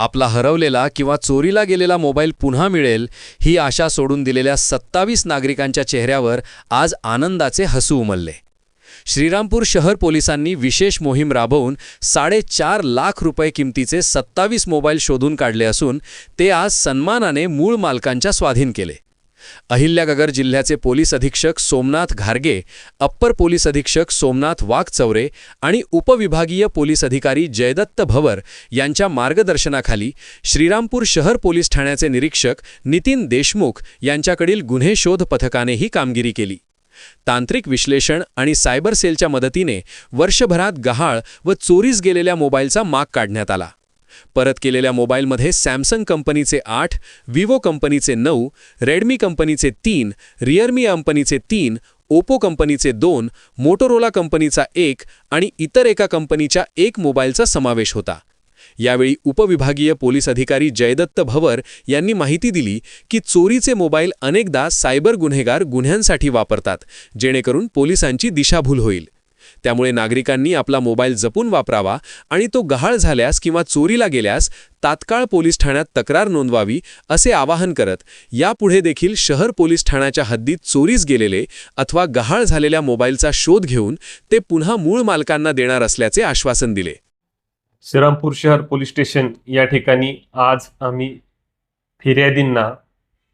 आपला हरवलेला किंवा चोरीला गेलेला मोबाईल पुन्हा मिळेल ही आशा सोडून दिलेल्या 27 नागरिकांच्या चेहऱ्यावर आज आनंदाचे हसू उमलले। श्रीरामपूर शहर पोलिसांनी विशेष मोहीम राबवून 4.5 लाख रुपये किमतीचे 27 मोबाईल शोधून काढले असून ते आज सन्मानाने मूळ मालकांच्या स्वाधीन केले। अहिल्यानगर जिल्ह्याचे पोलीस अधीक्षक सोमनाथ घारगे, अप्पर पोलीस अधीक्षक सोमनाथ वाघचौरे आणि उपविभागीय पोलीस अधिकारी जयदत्त भवर यांच्या मार्गदर्शनाखाली श्रीरामपूर शहर पोलीस ठाण्याचे निरीक्षक नितीन देशमुख यांच्याकडील गुन्हे शोध पथकाने ही कामगिरी केली। तांत्रिक विश्लेषण आणि सायबर सेलच्या मदतीने वर्षभरात गहाळ व चोरीस गेलेल्या मोबाईलचा माग काढण्यात आला। परत केलेल्या मोबाईलमध्ये सॅमसंग कंपनीचे 8, विवो कंपनीचे 9, रेडमी कंपनीचे 3, रिअलमी कंपनीचे 3, ओप्पो कंपनीचे 2, मोटोरोला कंपनीचा 1 आणि इतर एका कंपनीच्या 1 मोबाईलचा समावेश होता। यावेळी उपविभागीय पोलीस अधिकारी जयदत्त भवर यांनी माहिती दिली की चोरीचे मोबाईल अनेकदा सायबर गुन्हेगार गुन्ह्यांसाठी वापरतात, जेणेकरून पोलिसांची दिशाभूल होईल। त्यामुळे नागरिकांनी आपला मोबाईल जपून वापरावा आणि तो गहाळ झाल्यास किंवा चोरीला गेल्यास तात्काळ पोलीस ठाण्यात तक्रार नोंदवावी असे आवाहन करत यापुढे देखील शहर पोलीस ठाण्याच्या हद्दीत चोरीस गेलेले अथवा गहाळ झालेल्या मोबाईलचा शोध घेऊन ते पुन्हा मूळ मालकांना देणार असल्याचे आश्वासन दिले। श्रीरामपूर शहर पोलीस स्टेशन या ठिकाणी आज आम्ही फिर्यादींना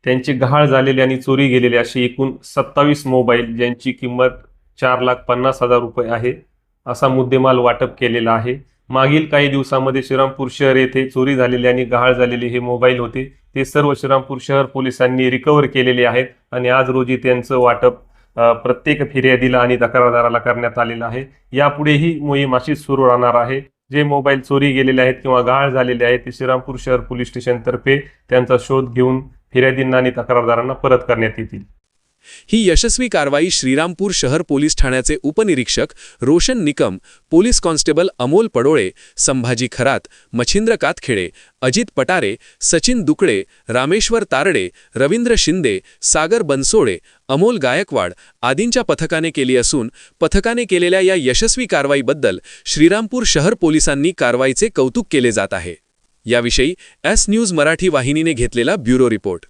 त्यांचे गहाळ झालेले आणि चोरी गेलेले असे एकूण 27 मोबाईल ज्यांची किंमत 4,50,000 रुपये आहे असा मुद्देमाल वाटप केलेला आहे। मागील काही दिवसांमध्ये श्रीरामपूर शहर येथे चोरी झालेले आणि गहाळ झालेले हे मोबाईल होते, ते सर्व श्रीरामपूर शहर पोलिसांनी रिकव्हर केलेले आहेत आणि आज रोजी त्यांचं वाटप प्रत्येक फिर्यादीला आणि तक्रारदाराला करण्यात आलेलं आहे। यापुढेही मोहीम अशीच सुरू राहणार आहे। जे मोबाईल चोरी गेलेले आहेत किंवा गहाळ झालेले आहेत ते श्रीरामपूर शहर पोलीस स्टेशनतर्फे त्यांचा शोध घेऊन फिर्यादींना आणि तक्रारदारांना परत करण्यात येतील। ही यशस्वी कारवाई श्रीरामपूर शहर पोलीस ठाण्याचे उपनिरीक्षक रोशन निकम, पोलीस कॉन्स्टेबल अमोल पडोळे, संभाजी खरात, मच्छिंद्र कातखेडे, अजित पटारे, सचिन दुकडे, रामेश्वर तारडे, रवींद्र शिंदे, सागर बनसोडे, अमोल गायकवाड आदींच्या पथकाने केली असून पथकाने केलेल्या या यशस्वी कारवाईबद्दल श्रीरामपूर शहर पोलिसांनी कारवाईचे कौतुक केले जात आहे। याविषयी एस न्यूज मराठी वाहिनीने घेतलेला ब्युरो रिपोर्ट।